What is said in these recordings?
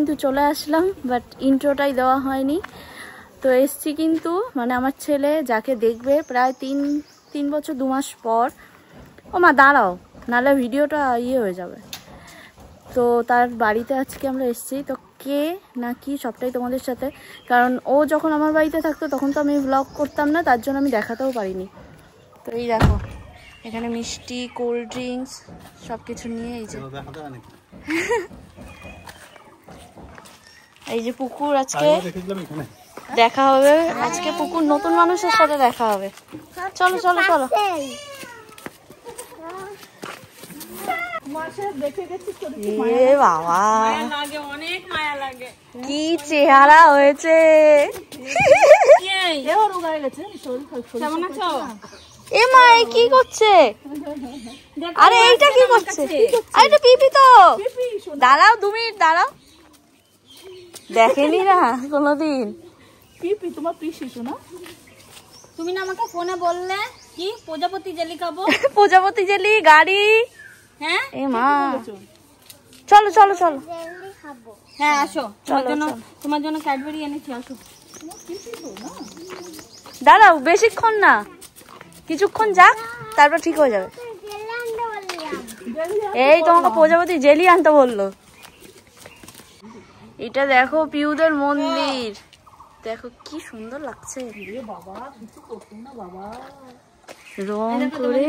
কিন্তু চলে আসলাম, বাট ইন্ট্রোটাই দেওয়া হয়নি। তো এসছি কিন্তু মানে আমার ছেলে যাকে দেখবে প্রায় তিন বছর 2 মাস পর। ও মা দাঁড়াও, নাহলে ভিডিওটা হয়ে যাবে। তো তার বাড়িতে আজকে আমরা এসছি। তো কে না কি সবটাই তোমাদের সাথে, কারণ ও যখন আমার বাড়িতে থাকতো তখন তো আমি ব্লগ করতাম না, তার জন্য আমি দেখাতেও পারিনি। তো এই দেখো এখানে মিষ্টি, কোল্ড ড্রিঙ্কস সব কিছু নিয়ে এই যে পুকুর আজকে দেখা হবে। আজকে পুকুর নতুন মানুষের সাথে দেখা হবে। চলো চলো চলো। বাবা কি চেহারা হয়েছে! এ মা কি করছে? আরে এইটা কি করছে? আরে পিপি তো। দাঁড়াও 2 মিনিট দাঁড়াও। দেখেনি না কোনোদিন। পিপি তোমার পিসি শোনা? তুমি না আমাকে ফোনে বললে কি প্রজাপতি জেলি খাবো? প্রজাপতি জেলি গাড়ি। হ্যাঁ এ মা চলো চলো চলো। হ্যাঁ আসো, তোমার জন্য ক্যাডবেরি এনেছি, আসো। দাঁড়াও বেশিক্ষণ না, কিছুক্ষণ যাক তারপর ঠিক হয়ে যাবে। এই তোমাকে প্রজাপতি জেলি আনতে বললো। এটা দেখো পিউদের মন্দির, দেখো কি সুন্দর লাগছে। রং করে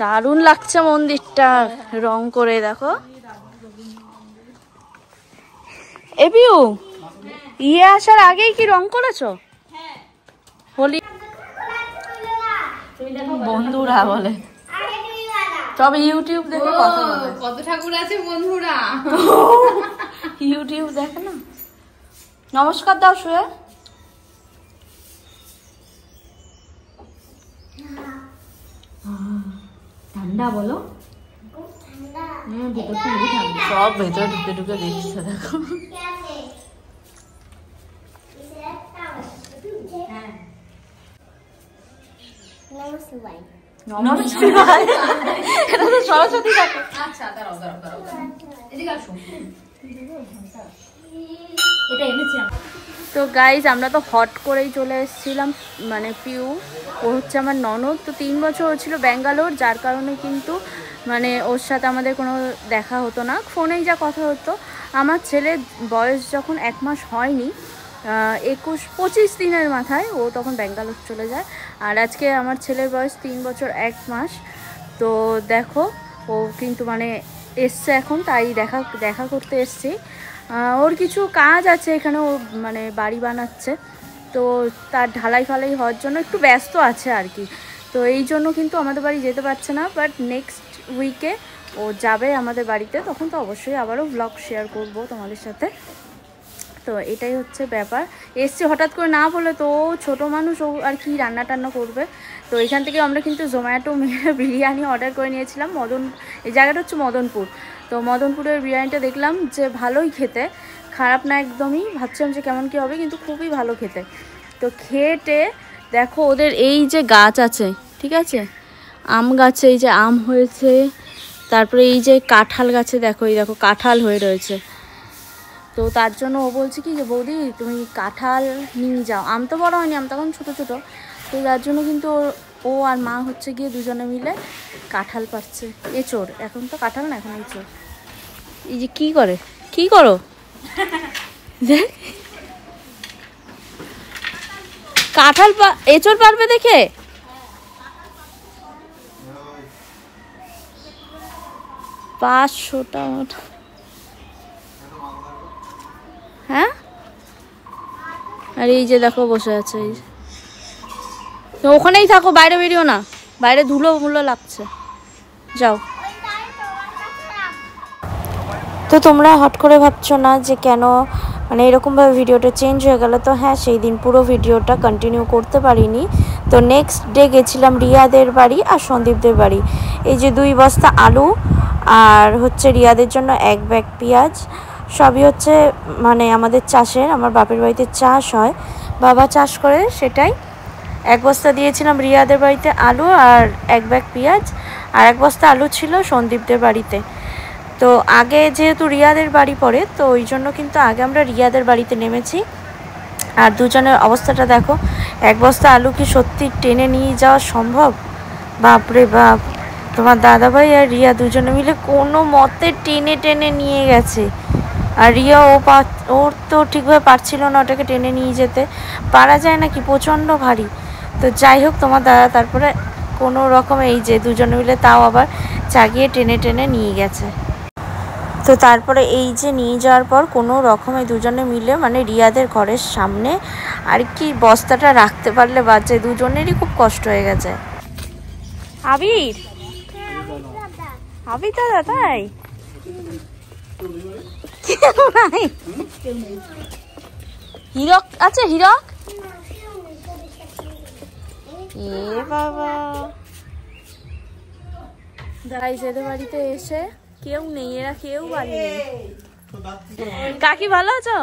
দারুণ লাগছে মন্দিরটা রং করে। দেখো এ পিউ আসার আগেই কি রং করেছো? হোলি বন্ধুরা বলে, তবে ইউটিউব দেখে কথা বলে। কত ঠাকুর আছে বন্ধুরা, ইউটিউব দেখে না। নমস্কার দাও শুয়ে। ঠান্ডা বলো। সব ভেতরে ঢুকে ঢুকে দেখছে দেখো। সরস্বতী থাকে। তো গাইজ আমরা তো হট করেই চলে এসেছিলাম। মানে পিউ ও হচ্ছে আমার ননদ। তো 3 বছর ও ছিল ব্যাঙ্গালোর, যার কারণে কিন্তু মানে ওর সাথে আমাদের কোনো দেখা হতো না, ফোনেই যা কথা হতো। আমার ছেলের বয়স যখন 1 মাস হয়নি, 21-25 দিনের মাথায় ও তখন ব্যাঙ্গালোর চলে যায়। আর আজকে আমার ছেলের বয়স 3 বছর 1 মাস। তো দেখো ও কিন্তু মানে এসছে এখন, তাই দেখা করতে এসছি। ওর কিছু কাজ আছে এখানে, ও মানে বাড়ি বানাচ্ছে, তো তার ঢালাই ফালাই হওয়ার জন্য একটু ব্যস্ত আছে আর কি। তো এই জন্য কিন্তু আমাদের বাড়ি যেতে পারছে না, বাট নেক্সট উইকে ও যাবে আমাদের বাড়িতে, তখন তো অবশ্যই আবারও ব্লগ শেয়ার করব তোমাদের সাথে। তো এটাই হচ্ছে ব্যাপার। এসছে হঠাৎ করে, না বলে তো ছোটো মানুষ, ও আর কি রান্না টান্না করবে। তো এখান থেকে আমরা কিন্তু জোম্যাটো বিরিয়ানি অর্ডার করে নিয়েছিলাম। এই জায়গাটা হচ্ছে মদনপুর। তো মদনপুরের বিরিয়ানিটা দেখলাম যে ভালোই খেতে, খারাপ না একদমই। ভাবছিলাম যে কেমন কী হবে, কিন্তু খুবই ভালো খেতে। তো খেটে দেখো ওদের এই যে গাছ আছে, ঠিক আছে, আম গাছে এই যে আম হয়েছে, তারপরে এই যে কাঁঠাল গাছে দেখো, এই দেখো কাঁঠাল হয়ে রয়েছে। তো তার জন্য ও বলছে কি যে বৌদি তুমি কাঁঠাল নিয়ে যাও। আম তো বড় হয়নি, আম তখন ছোটো ছোটো। তো তার জন্য কিন্তু ও আর মা হচ্ছে গিয়ে দুজনে মিলে কাঁঠাল পাচ্ছে। এঁচোড়, এখন তো কাঁঠাল না, এখন এঁচোড়। এই যে কি করো দেখ, কাঁঠাল এঁচোড় পারবে দেখে। $500 হ্যাঁ। আর এই যে দেখো বসে আছে, এই তো ওখানেই থাকো, বাইরে বেরিও না, বাইরে ধুলো লাগছে, যাও। তো তোমরা হট করে ভাবছো না যে কেন মানে এরকমভাবে ভিডিওটা চেঞ্জ হয়ে গেল। তো হ্যাঁ, সেই দিন পুরো ভিডিওটা কন্টিনিউ করতে পারিনি। তো নেক্সট ডে গেছিলাম রিয়াদের বাড়ি আর সন্দীপদের বাড়ি। এই যে 2 বস্তা আলু আর হচ্ছে রিয়াদের জন্য 1 ব্যাগ পেঁয়াজ, সবই হচ্ছে মানে আমাদের চাষের, আমার বাপের বাড়িতে চাষ হয়, বাবা চাষ করে সেটাই। এক বস্তা দিয়েছিলাম রিয়াদের বাড়িতে আলু আর এক ব্যাগ পেঁয়াজ, আর এক বস্তা আলু ছিল সন্দীপদের বাড়িতে। তো আগে যেহেতু রিয়াদের বাড়ি পড়ে, তো ওই জন্য কিন্তু আগে আমরা রিয়াদের বাড়িতে নেমেছি। আর দুজনের অবস্থাটা দেখো, এক বস্তা আলু কি সত্যি টেনে নিয়ে যাওয়া সম্ভব? বাপরে বাপ, তোমার দাদাভাই আর রিয়া দুজনে মিলে কোনো মতে টেনে টেনে নিয়ে গেছে। আর রিয়া ওর তো ঠিকভাবে পারছিল না ওটাকে টেনে নিয়ে যেতে, পারা যায় না কি, প্রচণ্ড ভারী। তো যাই হোক, তোমার দাদা তারপরে কোনো রকমে এই যে দুজনে মিলে তাও আবার চাগিয়ে টেনে টেনে নিয়ে গেছে। তো তারপরে এই যে নিয়ে যাওয়ার পর কোনো রকমে দুজনে মিলে মানে রিয়াদের ঘরের সামনে আর কি বস্তাটা রাখতে পারলে বাজে, দুজনেরই খুব কষ্ট হয়ে গেছে। আবির আবির দাদা তাই হিরক আছে, হিরক এ বাবা। গাইস এদের বাড়িতে এসে কেউ নেই, এরা কেউ বাড়ি নেই। কাকি ভালো আছো?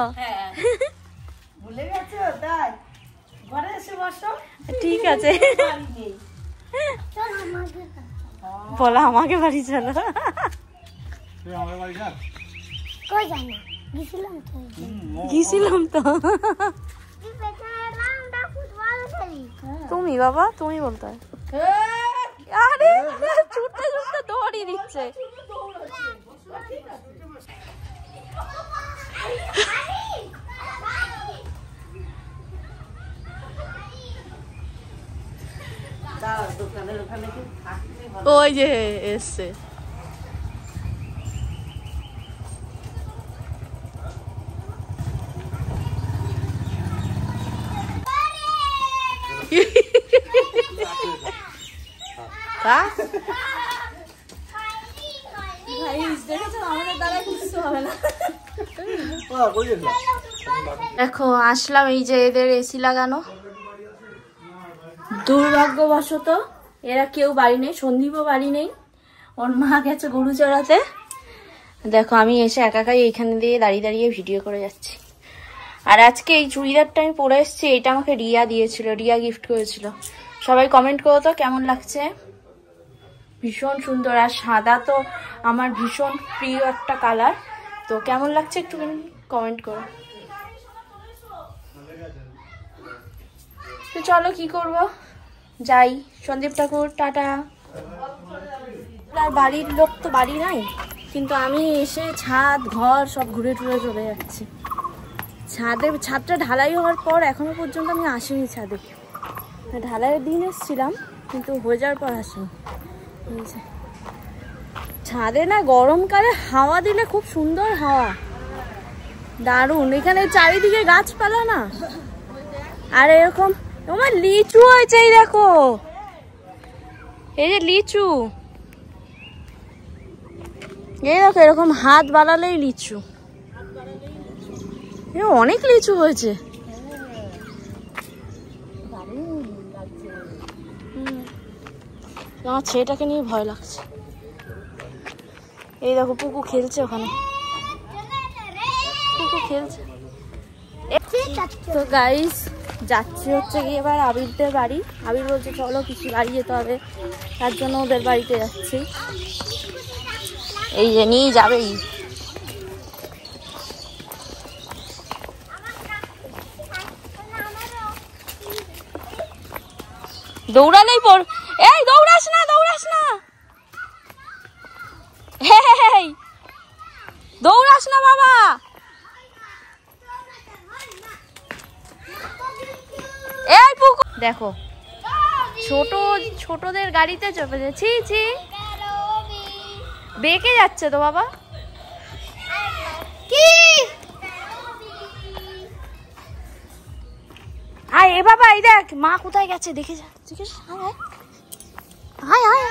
ঠিক আছে, বলা আমাকে বাড়ি চলো। গেছিলাম তো। তুমি বাবা, তুমি বলতে হয়। আরে ছুটতে ছুটতে দৌড়িয়ে দিচ্ছে। ওই যে এসছে। দেখো আসলাম, এই যে এদের এসি লাগানো। দুর্ভাগ্যবশত এরা কেউ বাড়ি নেই, সন্দীপও বাড়ি নেই, ওর মা গেছে গরু চড়াতে। দেখো আমি এসে একাই এইখানে দিয়ে দাঁড়িয়ে দাঁড়িয়ে ভিডিও করে যাচ্ছি। আর আজকে এই চুড়িদারটা আমি পরে এসেছি, এটা আমাকে রিয়া দিয়েছিল, রিয়া গিফট করেছিল। সবাই কমেন্ট করো তো কেমন লাগছে। ভীষণ সুন্দর, আর সাদা তো আমার ভীষণ প্রিয় একটা কালার। তো কেমন লাগছে একটু কমেন্ট করো। তো চলো কি করব, যাই। সন্দীপ ঠাকুর টাটা। আর বাড়ির লোক তো বাড়ি নাই, কিন্তু আমি এসে ছাদ ঘর সব ঘুরে টুরে চলে যাচ্ছি। ছাদটা ঢালাই হওয়ার পর এখনো পর্যন্ত আমি আসিনি ছাদে। ঢালাইয়ের দিন এসেছিলাম, কিন্তু হয়ে যাওয়ার পর আসিনি। ছাদে না গরমকালে হাওয়া দিলে খুব সুন্দর হাওয়া, দারুণ। এখানে চারিদিকে গাছপালা না, আর এরকম আমার লিচু হয়েছে, এই দেখো, এই যে লিচু, এই দেখো এরকম হাত বাড়ালেই লিচু, অনেক লিচু হয়েছে। আমার ছেলেটাকে নিয়ে ভয় লাগছে। এই দেখো পুকু খেলছে ওখানে, পুকু খেলছে। তো গাইস যাচ্ছি হচ্ছে গিয়ে এবার আবিরদের বাড়ি। আবির বলছে চলো কিছু বাড়ি যেতে হবে, তার জন্য ওদের বাড়িতে যাচ্ছি। এই যে নিয়ে যাবেই। দৌড়ালেই পড়, এই দৌড়াস না, দৌড়াস না, দৌড়াস না বাবা। এই পুকু দেখো, ছোটদের গাড়িতে চেপেছে, ছি ছি, বেঁকে যাচ্ছে তো বাবা। কি আয় এ বাবা, এই দেখ মা কোথায় গেছে, দেখে যা, দেখে আয় আয়।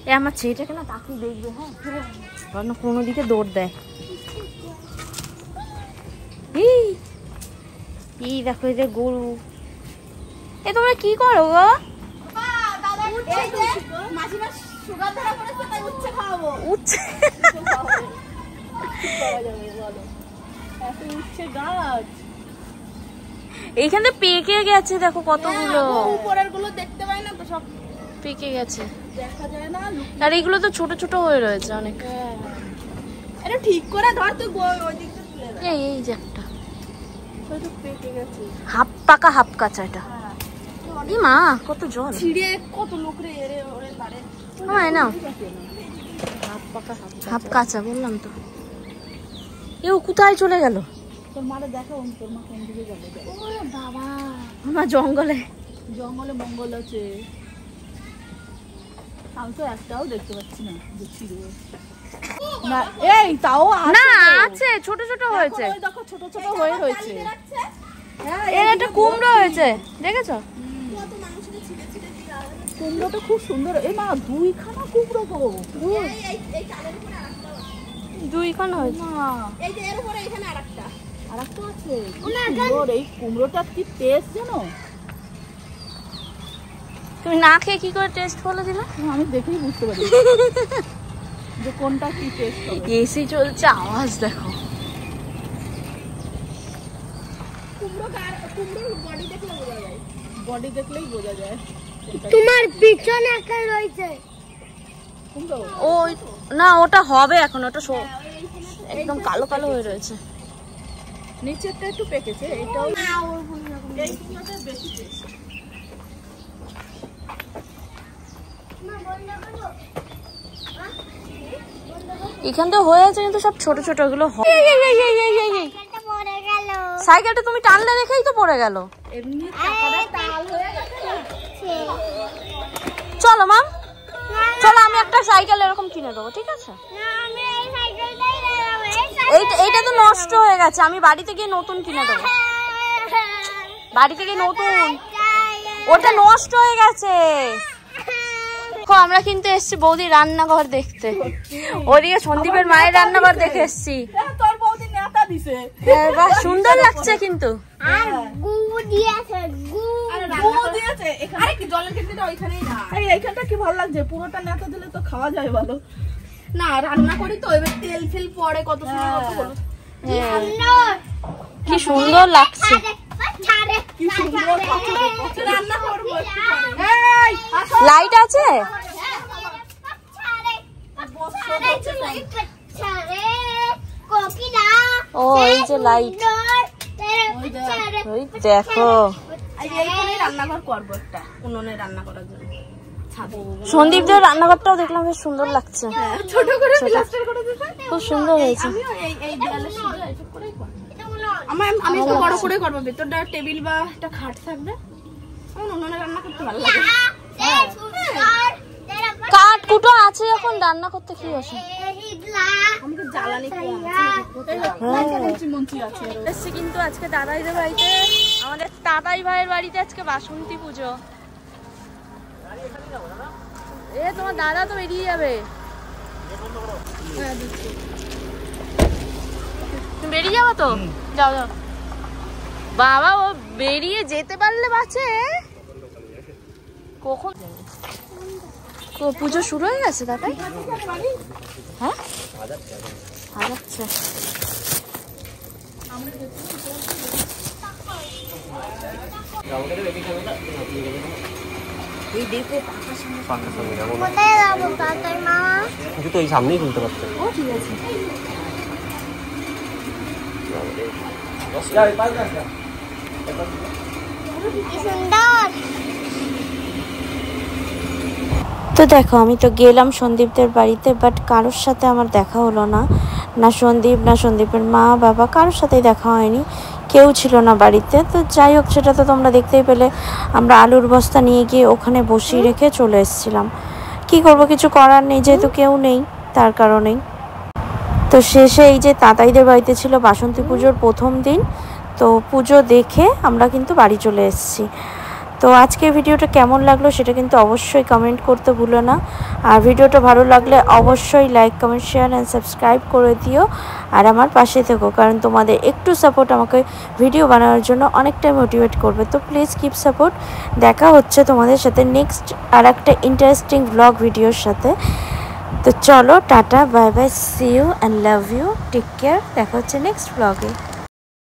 এ আমার ছেলেটাকে না তাকিয়ে দেখবে, হ্যাঁ কোনো দিকে দৌড় দেয়। এই দেখো এই যে গরু। এ তোমরা কি করো গো? সুগার ধরা পড়েছে তাই উচ্ছে খাওয়াবো। উচ্ছে এত উচ্ছে গাছ। এইখানে পেকে গেছে দেখো কতগুলো। উপরের গুলো দেখতে পাই না তো, সব পেকে গেছে দেখা যায় না। আর এইগুলো তো ছোট ছোট হয়ে রয়েছে অনেক। এটা ঠিক করে ধর তুই, ওই দিকটা তুলে দে। এই যে একটা ওই তো পেকে গেছে। হাফ পাকা হাফ কাঁচা এটা। ই মা কত জল ছিঁড়ে কত লোক রে এরে ওরে তারে। হয় না হাত পাকা হাত। হাফ কাঁচা বললাম তো। এও কোথায় চলে গেল? তোর মারে দেখো তোর মা কোন দিকে যাবে। ওরে বাবা, আমার জঙ্গলে জঙ্গলে মঙ্গল আছে। আমি তো একটাও দেখতে পাচ্ছি না যে ছিঁড়ে। না এই তাও না আছে। আছে ছোট ছোট হয়েছে। ওই দেখো ছোট ছোট হয়ে রয়েছে। হ্যাঁ এর একটা কুমড়ো হয়েছে দেখেছো? কুমড়োটা খুব সুন্দর। এই মা দুইখানা কুমড়ো গো। দুইখানা হয়েছে। মা এই যে এর উপরে এখানে আরেকটা আছে। সুন্দর এই কুমড়োটা কি টেস্ট জানো? তুমি না খেয়ে কি করে টেস্ট বলে দিলে? আমি দেখেই বুঝতে পারি যে কোনটা কি টেস্ট হবে। এসি চলছে, আওয়াজ দেখো। কুমড়োর বডি দেখলে বোঝা যায়। বডি দেখলেই বোঝা যায়। তোমার পিছনে একটা রয়েছে। কুমড়ো ওই না ওটা হবে এখন, ওটা একদম কালো কালো হয়ে রয়েছে। নিচেরটা একটু পেকেছে, এটাও এই কুমড়োটা বেশি টেস্ট। এখানটা হয়েছে কিন্তু সব ছোট ছোট গুলো। সাইকেলটা তুমি টানলে দেখেই তো পড়ে গেল। এমনি টাকাটা তাল হয়ে গেছে না। চলো মাম, চলো আমি একটা সাইকেল এরকম কিনে দেবো, ঠিক আছে? এইটা তো নষ্ট হয়ে গেছে, আমি বাড়িতে গিয়ে নতুন কিনে দেবো। বাড়িতে গিয়ে নতুন, ওটা নষ্ট হয়ে গেছে। আমরা কিন্তু এসছি বৌদির রান্নাঘর দেখতে। ওদিকে সন্দীপের মায়ের রান্নাঘর দেখে এসছি। তোর বৌদি নেতা দিছে। বাহ সুন্দর লাগছে কিন্তু। আর গু দিয়েছে, গু দিয়েছে। আরে কি জলের কেটলিটা ওইখানেই না। এই এইখানটা কি ভালো লাগছে, পুরোটা নেতা দিলে তো খাওয়া যায় ভালো। না রান্না করি তো এবার তেল ফেল পড়ে কত সময় কত হলো। কি সুন্দর লাগছে। কি সুন্দর রান্না করবো। লাইট আছে? ও এই যে লাইট, ওই দেখো। এইখানে রান্নাঘর করবো একটা, উনুনে রান্না করার জন্য। সন্দীপদের রান্নাঘরটাও দেখলাম বেশ সুন্দর লাগছে, ছোট করে প্লাস্টার করে দিতে। খুব সুন্দর হয়েছে। আমিও এই দেয়ালে শুধু এইসব করেই করব। আমি একটু বড় করে করবো, ভেতরটা টেবিল বা একটা খাট থাকবে। আমার উনুনে রান্না করতে ভালো লাগে। কাঠ কুটো আছে যখন রান্না করতে কি অসুবিধা? আমি তো জ্বালানি মঞ্চি আছে। এসছি কিন্তু আজকে দাদাইদের বাড়িতে, আমাদের দাদাই ভাইয়ের বাড়িতে আজকে বাসন্তী পুজো। এ তোমার দাদা তো বেরিয়ে যাবে। তুমি বেরিয়ে যাবো তো? যাও যাও বাবা, ও বেরিয়ে যেতে পারলে বাঁচে। কখন পুজো শুরু হয়ে গেছে দাদাই? হ্যাঁ আচ্ছা। কোথায় যাবো তাড়াতাড়ি মামা? কিন্তু তো এই সামনেই খুলতে পারতো। ও ঠিক আছে। কি সুন্দর। তো দেখো আমি তো গেলাম সন্দীপদের বাড়িতে, বাট কারোর সাথে আমার দেখা হলো না। না সন্দীপ, না সন্দীপের মা বাবা, কারোর সাথেই দেখা হয়নি, কেউ ছিল না বাড়িতে। তো যাই হোক, সেটা তো তোমরা দেখতেই পেলে। আমরা আলুর বস্তা নিয়ে গিয়ে ওখানে বসিয়ে রেখে চলে এসেছিলাম। কি করব, কিছু করার নেই, যেহেতু কেউ নেই তার কারণেই। তো শেষে এই যে তাতাইদের বাড়িতে ছিল বাসন্তী পুজোর প্রথম দিন, তো পুজো দেখে আমরা কিন্তু বাড়ি চলে এসেছি। তো আজকের ভিডিওটা কেমন লাগলো সেটা কিন্তু অবশ্যই কমেন্ট করতে ভুলো না। আর ভিডিওটা ভালো লাগলে অবশ্যই like, comment, share and subscribe করে দিও। আর আমার পাশে থেকো, কারণ তোমাদের একটু সাপোর্ট আমাকে ভিডিও বানানোর জন্য অনেকটাই মোটিভেট করবে। তো প্লিজ কিপ সাপোর্ট। দেখা হচ্ছে তোমাদের সাথে নেক্সট আর একটা ইন্টারেস্টিং ব্লগ ভিডিওর সাথে। তো চলো, টাটা, bye bye, see you and love you, take care. দেখা হচ্ছে নেক্সট ব্লগে।